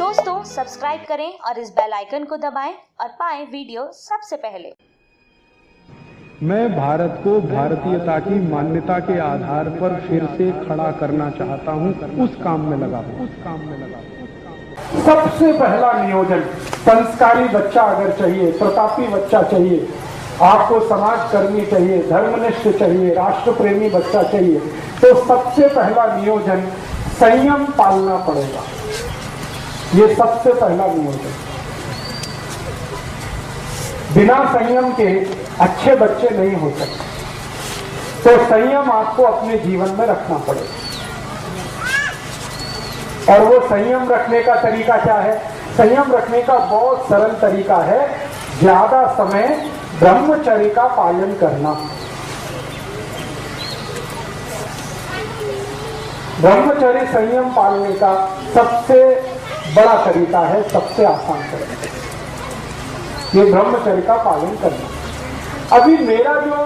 दोस्तों सब्सक्राइब करें और इस बेल आइकन को दबाएं और पाएं वीडियो सबसे पहले। मैं भारत को भारतीयता की मान्यता के आधार पर फिर से खड़ा करना चाहता हूं, उस काम में लगा हूं। सबसे पहला नियोजन, संस्कारी बच्चा अगर चाहिए, प्रतापी बच्चा चाहिए, आपको समाज करनी चाहिए, धर्मनिष्ठ चाहिए, राष्ट्र प्रेमी बच्चा चाहिए, तो सबसे पहला नियोजन संयम पालना पड़ेगा। ये सबसे पहला नियोजन। बिना संयम के अच्छे बच्चे नहीं हो सकते, तो संयम आपको अपने जीवन में रखना पड़ेगा। और वो संयम रखने का तरीका क्या है? संयम रखने का बहुत सरल तरीका है, ज्यादा समय ब्रह्मचर्य का पालन करना। ब्रह्मचर्य संयम पालने का सबसे बड़ा तरीका है, सबसे आसान तरीका, ये ब्रह्मचर्य का पालन करना। अभी मेरा जो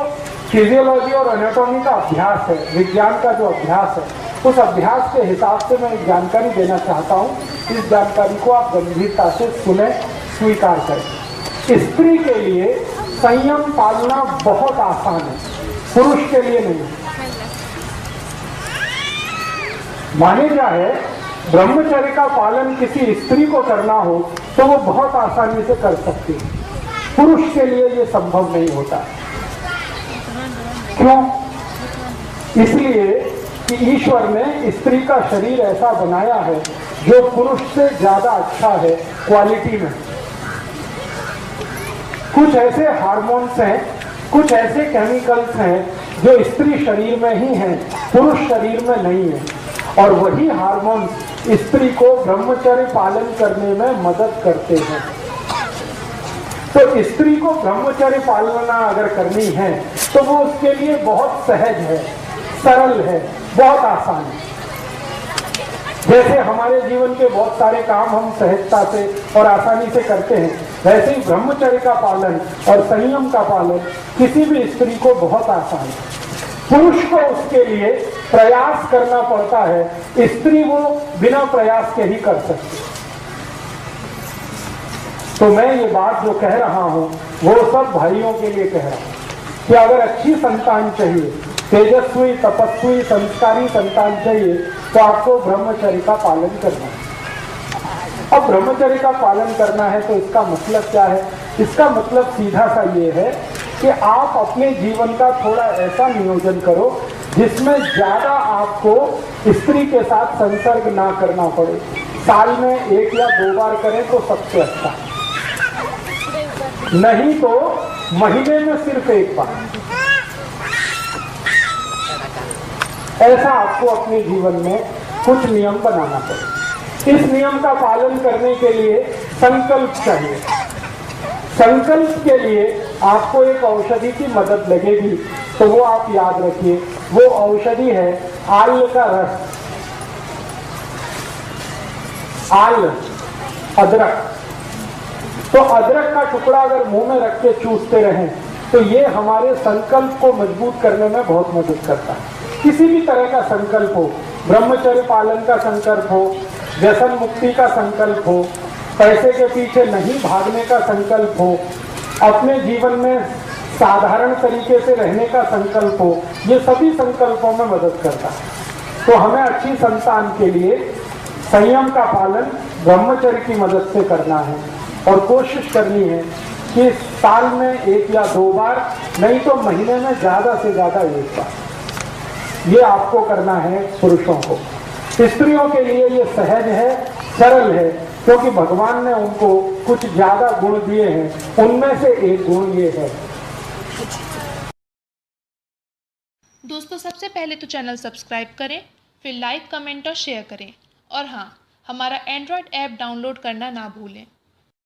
फिजियोलॉजी और एनाटॉमी का अभ्यास है, विज्ञान का जो अभ्यास है, उस अभ्यास के हिसाब से मैं एक जानकारी देना चाहता हूँ। इस जानकारी को आप गंभीरता से सुने, स्वीकार करें। स्त्री के लिए संयम पालना बहुत आसान है, पुरुष के लिए नहीं। माने जाए ब्रह्मचर्य का पालन किसी स्त्री को करना हो तो वो बहुत आसानी से कर सकती है, पुरुष के लिए ये संभव नहीं होता। क्यों? इसलिए कि ईश्वर ने स्त्री का शरीर ऐसा बनाया है जो पुरुष से ज्यादा अच्छा है क्वालिटी में। कुछ ऐसे हार्मोन्स हैं, कुछ ऐसे केमिकल्स हैं जो स्त्री शरीर में ही हैं, पुरुष शरीर में नहीं है। और वही हार्मोन्स स्त्री को ब्रह्मचर्य पालन करने में मदद करते हैं। तो स्त्री को ब्रह्मचर्य पालना अगर करनी है तो वो उसके लिए बहुत सहज है, सरल है, बहुत आसान है। जैसे हमारे जीवन के बहुत सारे काम हम सहजता से और आसानी से करते हैं, वैसे ही ब्रह्मचर्य का पालन और संयम का पालन किसी भी स्त्री को बहुत आसान है। पुरुष को उसके लिए प्रयास करना पड़ता है, स्त्री वो बिना प्रयास के ही कर सकती। तो मैं ये बात जो कह रहा हूं वो सब भाइयों के लिए कह रहा हूं कि अगर अच्छी संतान चाहिए, तेजस्वी, तपस्वी, संस्कारी संतान चाहिए, तो आपको ब्रह्मचर्य का पालन करना है। अब ब्रह्मचर्य का पालन करना है तो इसका मतलब क्या है? इसका मतलब सीधा सा ये है कि आप अपने जीवन का थोड़ा ऐसा नियोजन करो जिसमें ज्यादा आपको स्त्री के साथ संसर्ग ना करना पड़े। साल में 1 या 2 बार करें तो सबसे अच्छा, नहीं तो महीने में सिर्फ 1 बार। ऐसा आपको अपने जीवन में कुछ नियम बनाना पड़े। इस नियम का पालन करने के लिए संकल्प चाहिए। संकल्प के लिए आपको एक औषधि की मदद लगेगी, तो वो आप याद रखिए, वो औषधि है आल का रस। आल, अदरक। तो अदरक का टुकड़ा अगर मुंह में रख के चूसते रहें तो ये हमारे संकल्प को मजबूत करने में बहुत मदद करता है। किसी भी तरह का संकल्प हो, ब्रह्मचर्य पालन का संकल्प हो, व्यसन मुक्ति का संकल्प हो, पैसे के पीछे नहीं भागने का संकल्प हो, अपने जीवन में साधारण तरीके से रहने का संकल्प हो, ये सभी संकल्पों में मदद करता है। तो हमें अच्छी संतान के लिए संयम का पालन ब्रह्मचर्य की मदद से करना है और कोशिश करनी है कि साल में 1 या 2 बार, नहीं तो महीने में ज्यादा से ज्यादा 1 बार, ये आपको करना है पुरुषों को। स्त्रियों के लिए ये सहज है, सरल है, क्योंकि भगवान ने उनको कुछ ज्यादा गुण दिए हैं, उनमें से एक गुण ये है। दोस्तों सबसे पहले तो चैनल सब्सक्राइब करें, फिर लाइक, कमेंट और शेयर करें। और हाँ, हमारा एंड्रॉयड ऐप डाउनलोड करना ना भूलें।